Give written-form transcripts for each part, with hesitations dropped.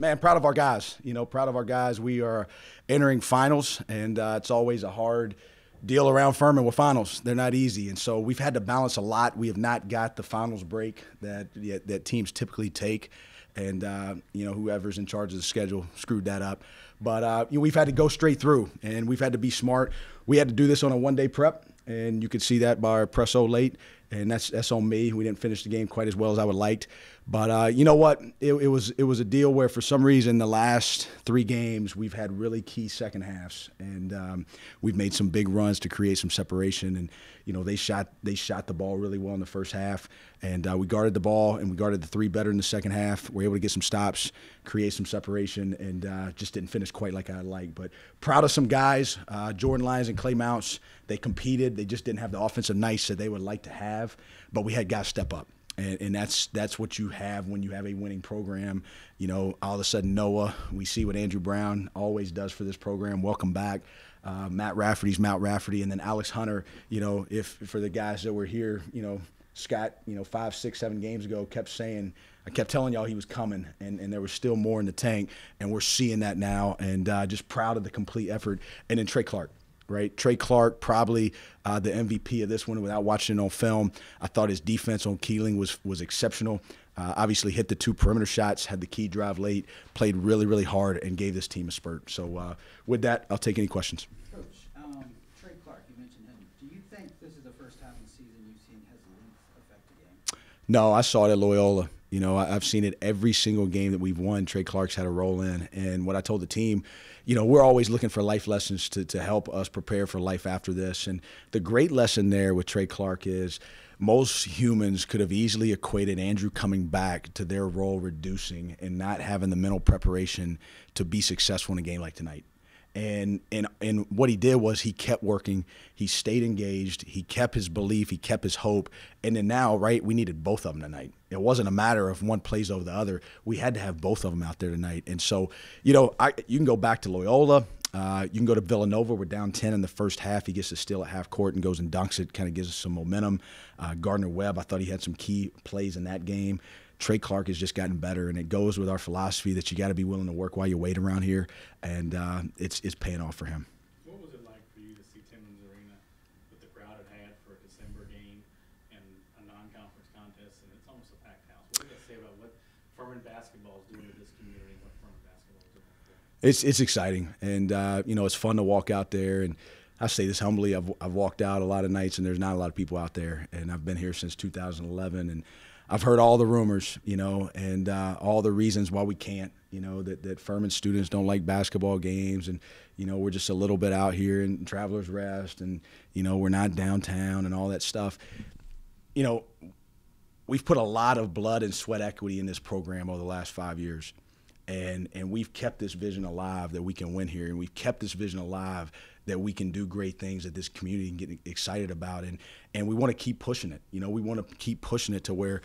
Man, proud of our guys. Proud of our guys. We are entering finals, and it's always a hard deal around Furman with finals. They're not easy, and so we've had to balance a lot. We have not got the finals break that teams typically take, and whoever's in charge of the schedule screwed that up. But we've had to go straight through, and we've had to be smart. We had to do this on a one-day prep, and you could see that by our press so late, and that's on me. We didn't finish the game quite as well as I would liked. But you know what? It was a deal where for some reason the last 3 games we've had really key second halves, and we've made some big runs to create some separation. And they shot the ball really well in the first half, and we guarded the ball and we guarded the 3 better in the second half. We were able to get some stops, create some separation, and just didn't finish quite like I'd like. But proud of some guys, Jordan Lyons and Clay Mounts. They competed. They just didn't have the offensive nice that they would like to have, but we had guys step up. And that's what you have when you have a winning program. All of a sudden, Noah, we see what Andrew Brown always does for this program. Welcome back. Matt Rafferty's Mount Rafferty, and then Alex Hunter, if for the guys that were here, Scott, 5, 6, 7 games ago I kept telling y'all he was coming, and there was still more in the tank, and we're seeing that now, and just proud of the complete effort. And then Trey Clark. Right, Trey Clark, probably the MVP of this one without watching it on film. I thought his defense on Keeling was exceptional. Obviously hit the 2 perimeter shots, had the key drive late, played really, really hard, and gave this team a spurt. So with that, I'll take any questions. Coach, Trey Clark, you mentioned him. Do you think this is the first time in the season you've seen his length affect the game? No, I saw it at Loyola. I've seen it every single game that we've won. Trey Clark's had a role in. And what I told the team, we're always looking for life lessons to help us prepare for life after this. And the great lesson there with Trey Clark is most humans could have easily equated Andrew coming back to their role reducing and not having the mental preparation to be successful in a game like tonight. And what he did was he kept working, he stayed engaged, he kept his belief, he kept his hope, and then now, right, we needed both of them tonight. It wasn't a matter of one plays over the other. We had to have both of them out there tonight. And so, you can go back to Loyola. You can go to Villanova. We're down 10 in the first half. He gets a steal at half court and goes and dunks it, kind of gives us some momentum. Gardner-Webb, I thought he had some key plays in that game. Trey Clark has just gotten better, and it goes with our philosophy that you got to be willing to work while you wait around here, and it's paying off for him. What was it like for you to see Timmons Arena with the crowd it had for a December game and a non-conference contest, and it's almost a packed house? What do you say about what Furman basketball is doing to this community and what Furman basketball is doing? It's exciting, and it's fun to walk out there, and I say this humbly, I've walked out a lot of nights, and there's not a lot of people out there, and I've been here since 2011, and I've heard all the rumors, and all the reasons why we can't, that Furman students don't like basketball games, and, we're just a little bit out here in Travelers Rest, and, we're not downtown and all that stuff. We've put a lot of blood and sweat equity in this program over the last 5 years, and we've kept this vision alive that we can win here, and we've kept this vision alive that we can do great things that this community can get excited about, and we want to keep pushing it. We want to keep pushing it to where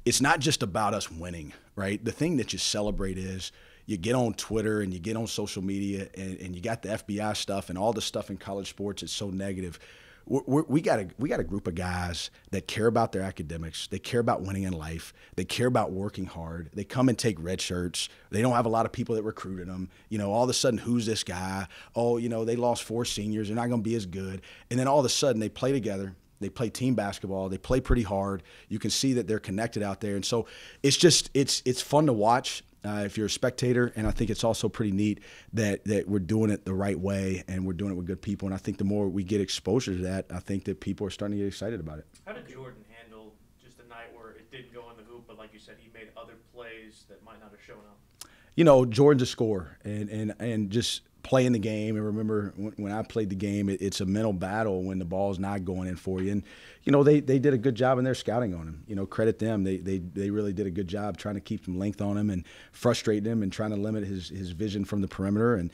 it's not just about us winning, right? The thing that you celebrate is you get on Twitter and you get on social media and you got the FBI stuff and all the stuff in college sports is so negative. We got a group of guys that care about their academics. They care about winning in life. They care about working hard. They come and take red shirts. They don't have a lot of people that recruited them. All of a sudden, who's this guy? Oh, they lost 4 seniors. They're not going to be as good. And then all of a sudden, they play together. They play team basketball. They play pretty hard. You can see that they're connected out there. And so it's fun to watch. If you're a spectator, and I think it's also pretty neat that we're doing it the right way and we're doing it with good people. And I think the more we get exposure to that, I think that people are starting to get excited about it. How did Jordan handle just a night where it didn't go in the hoop, but like you said, he made other plays that might not have shown up? Jordan's a scorer, and just playing the game. And remember, when I played the game, it's a mental battle when the ball's not going in for you. And, they did a good job in their scouting on him. Credit them. They really did a good job trying to keep some length on him and frustrate him and trying to limit his vision from the perimeter. And,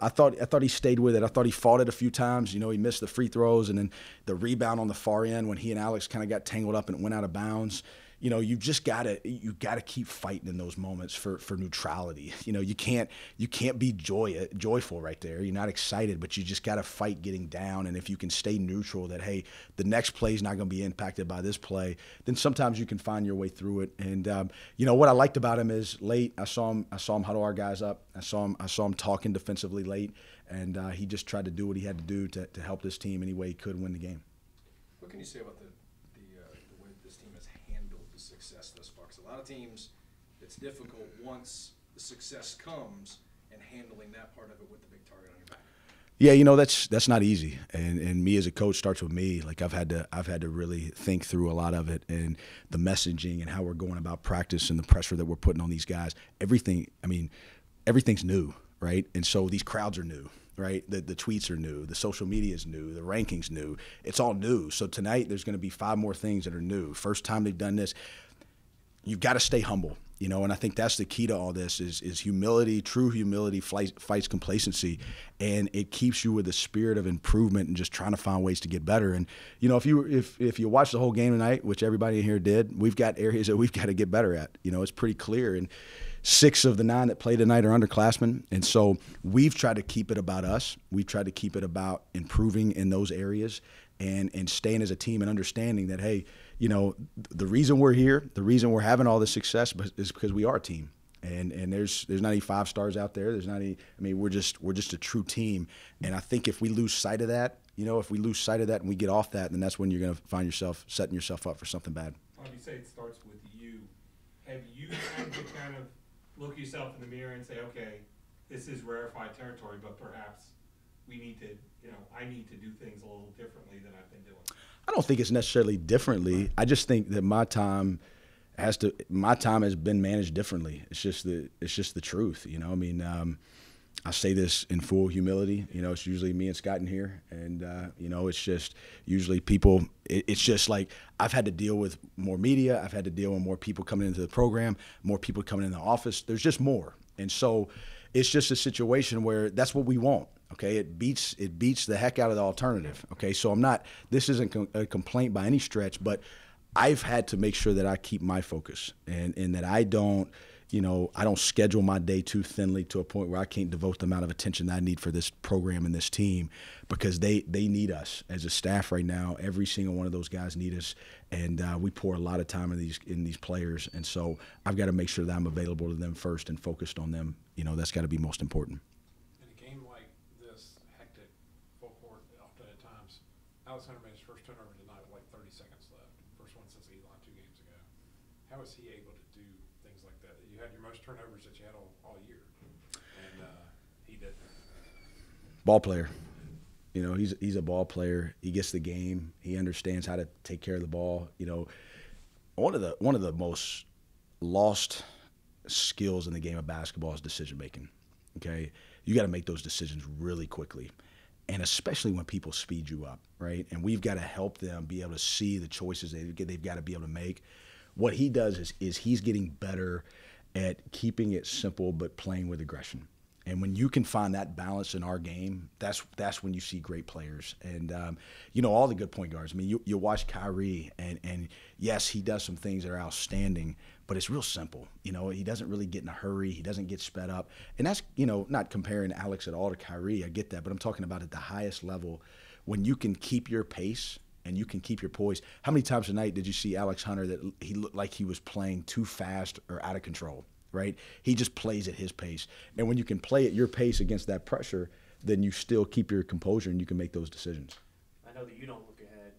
I thought he stayed with it. I thought he fought it a few times. He missed the free throws and then the rebound on the far end when he and Alex kind of got tangled up and it went out of bounds. you just gotta keep fighting in those moments for neutrality. You can't be joyful right there. You're not excited, but you just gotta fight getting down. And if you can stay neutral, that hey, the next play is not going to be impacted by this play, then sometimes you can find your way through it. And what I liked about him is late, I saw him huddle our guys up. I saw him talking defensively late, and he just tried to do what he had to do to help this team any way he could win the game. What can you say about the way this team has handled the success thus far? Because a lot of teams, it's difficult once the success comes and handling that part of it with the big target on your back. Yeah, that's not easy, and me as a coach starts with me. Like I've had to really think through a lot of it, and the messaging and how we're going about practice and the pressure that we're putting on these guys. Everything's new, right? And so these crowds are new. Right, the tweets are new, the social media is new, the rankings new. It's all new. So tonight there's going to be 5 more things that are new. First time they've done this. You've got to stay humble, and I think that's the key to all this is humility. True humility fights complacency, and it keeps you with a spirit of improvement and just trying to find ways to get better. And if you watch the whole game tonight, which everybody in here did, we've got areas that we've got to get better at. It's pretty clear. And 6 of the 9 that play tonight are underclassmen, and so we've tried to keep it about us. We've tried to keep it about improving in those areas and staying as a team and understanding that, hey, the reason we're here, the reason we're having all this success is because we are a team. And there's not any 5 stars out there. There's not any. We're just a true team. And I think if we lose sight of that, and we get off that, then that's when you're going to find yourself setting yourself up for something bad. When you say it starts with you, have you had to kind of look yourself in the mirror and say, okay, this is rarefied territory, but perhaps we need to, I need to do things a little differently than I've been doing? I don't think it's necessarily differently. I just think that my time has been managed differently. It's just the truth. I say this in full humility. It's usually me and Scott in here, and it's just usually people. It's just like I've had to deal with more media. I've had to deal with more people coming into the program, more people coming in the office. There's just more, and so it's just a situation where that's what we want. Okay, it beats the heck out of the alternative. Okay, so this isn't a complaint by any stretch, but I've had to make sure that I keep my focus and that I don't schedule my day too thinly to a point where I can't devote the amount of attention that I need for this program and this team, because they need us as a staff right now. Every single one of those guys need us, and we pour a lot of time in these players, and so I've got to make sure that I'm available to them first and focused on them. That's got to be most important. In a game like this, hectic, full court, often at times, Alex Hunter made his first turnover tonight with like 30 seconds left. First one since Elon 2 games ago. How is he able to do things like that? You had your most turnovers that you had all year, and he didn't. Ball player. He's a ball player. He gets the game. He understands how to take care of the ball. One of the most lost skills in the game of basketball is decision making. Okay, you got to make those decisions really quickly, and especially when people speed you up, right? And we've got to help them be able to see the choices they've got to be able to make. What he does is he's getting better at keeping it simple but playing with aggression. And when you can find that balance in our game, that's when you see great players. And, all the good point guards. You watch Kyrie, and yes, he does some things that are outstanding, but it's real simple. He doesn't really get in a hurry. He doesn't get sped up. And that's, not comparing Alex at all to Kyrie. I get that. But I'm talking about at the highest level, when you can keep your pace and you can keep your poise. How many times tonight did you see Alex Hunter that he looked like he was playing too fast or out of control? Right? He just plays at his pace. And when you can play at your pace against that pressure, then you still keep your composure and you can make those decisions. I know that you don't look ahead,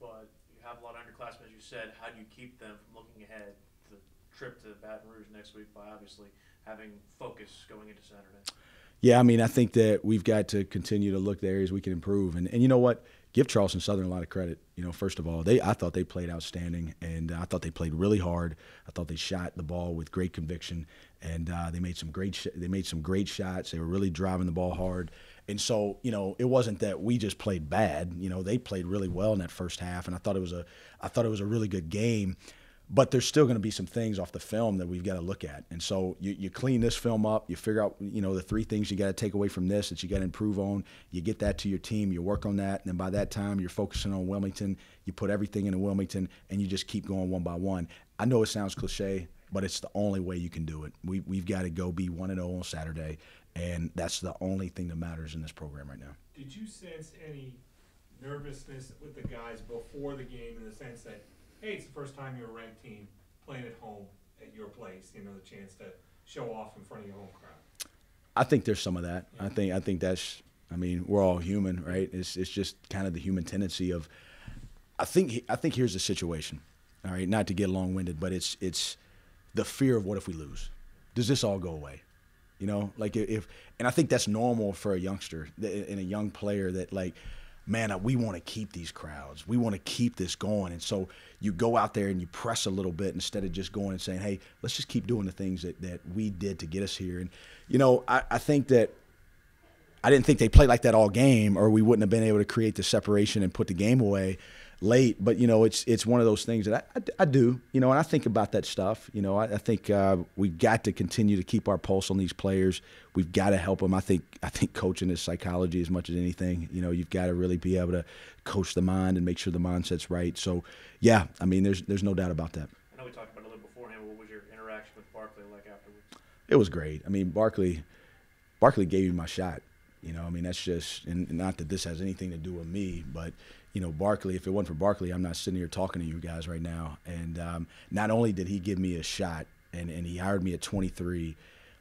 but you have a lot of underclassmen, as you said. How do you keep them from looking ahead to the trip to Baton Rouge next week by obviously having focus going into Saturday? Yeah, I think that we've got to continue to look at the areas we can improve. And you know what? Give Charleston Southern a lot of credit. First of all, I thought they played outstanding, and I thought they played really hard. I thought they shot the ball with great conviction, and they made some great shots. They were really driving the ball hard. And so, it wasn't that we just played bad. They played really well in that first half, and I thought it was a really good game. But there's still going to be some things off the film that we've got to look at. And so you clean this film up, you figure out, the 3 things you got to take away from this that you got to improve on. You get that to your team, you work on that, and then by that time you're focusing on Wilmington. You put everything into Wilmington, and you just keep going one by one. I know it sounds cliche, but it's the only way you can do it. We've got to go be 1-0 on Saturday, and that's the only thing that matters in this program right now. Did you sense any nervousness with the guys before the game in the sense that, hey, it's the first time you're a ranked team playing at home at your place, the chance to show off in front of your home crowd? I think there's some of that. Yeah. I think that's, we're all human, right? It's just kind of the human tendency of, I think here's the situation, all right, not to get long-winded, but it's the fear of what if we lose? Does this all go away? Like and I think that's normal for a youngster and a young player that man, we want to keep these crowds. We want to keep this going. And so you go out there and you press a little bit instead of just going and saying, hey, let's just keep doing the things that we did to get us here. And, I think that I didn't think they played like that all game, or we wouldn't have been able to create the separation and put the game away late. But, it's one of those things that I do, and I think about that stuff. I think we've got to continue to keep our pulse on these players. We've got to help them. I think coaching is psychology as much as anything. You've got to really be able to coach the mind and make sure the mindset's right. So, yeah, there's no doubt about that. I know we talked about it a little beforehand, but what was your interaction with Barkley like afterwards? It was great. Barkley gave me my shot. That's just, and not that this has anything to do with me, but, Barkley, if it wasn't for Barkley, I'm not sitting here talking to you guys right now. And not only did he give me a shot, and he hired me at 23,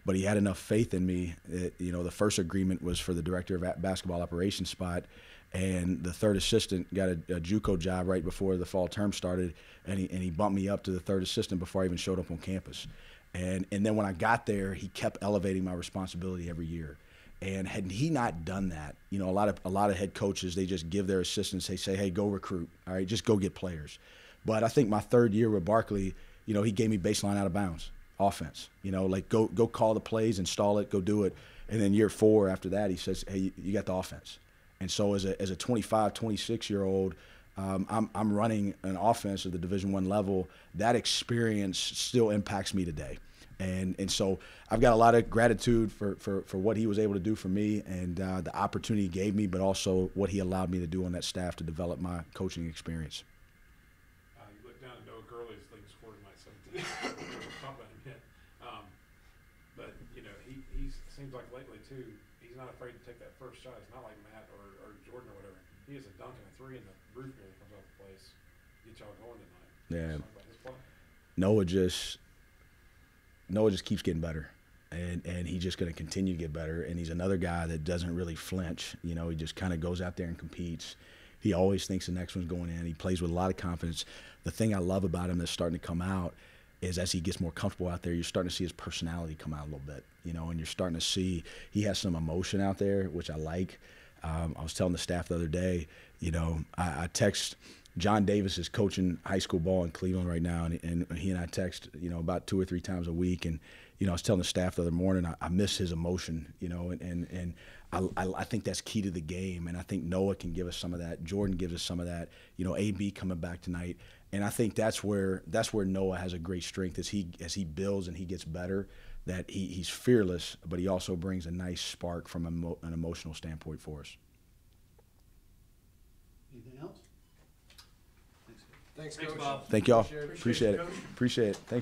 but he had enough faith in me that, the first agreement was for the director of basketball operations spot, and the third assistant got a JUCO job right before the fall term started, and he bumped me up to the third assistant before I even showed up on campus. And then when I got there, he kept elevating my responsibility every year. And had he not done that, a lot of head coaches, they just give their assistants, they say, hey, go recruit, all right, just go get players. But I think my third year with Barkley, he gave me baseline out of bounds offense. Go call the plays, install it, go do it. And then year 4 after that, he says, hey, you got the offense. And so as a 25, 26-year-old, I'm running an offense at the Division I level. That experience still impacts me today. And so I've got a lot of gratitude for what he was able to do for me and the opportunity he gave me, but also what he allowed me to do on that staff to develop my coaching experience. You look down at Noah Gurley's leading scorer tonight, 17. Talk about him yet. But, he seems like lately, too, he's not afraid to take that first shot. It's not like Matt or Jordan or whatever. He has a dunk and a 3, and the roof nearly comes off the place. Get y'all going tonight. Yeah. Talk about his play. Noah just keeps getting better, and he's just going to continue to get better. And he's another guy that doesn't really flinch. He just kind of goes out there and competes. He always thinks the next one's going in. He plays with a lot of confidence. The thing I love about him that's starting to come out is as he gets more comfortable out there, you're starting to see his personality come out a little bit, and you're starting to see he has some emotion out there, which I like. I was telling the staff the other day, I text – John Davis is coaching high school ball in Cleveland right now, and he and I text, about 2 or 3 times a week. And, I was telling the staff the other morning, I miss his emotion, and I think that's key to the game. And I think Noah can give us some of that. Jordan gives us some of that. AB coming back tonight. And I think that's where Noah has a great strength as he builds and he gets better, that he's fearless, but he also brings a nice spark from an emotional standpoint for us. Anything else? Thanks, Thanks, Coach. Bob. Thank y'all. Appreciate it. Appreciate it. Coach. Appreciate it. Thank you.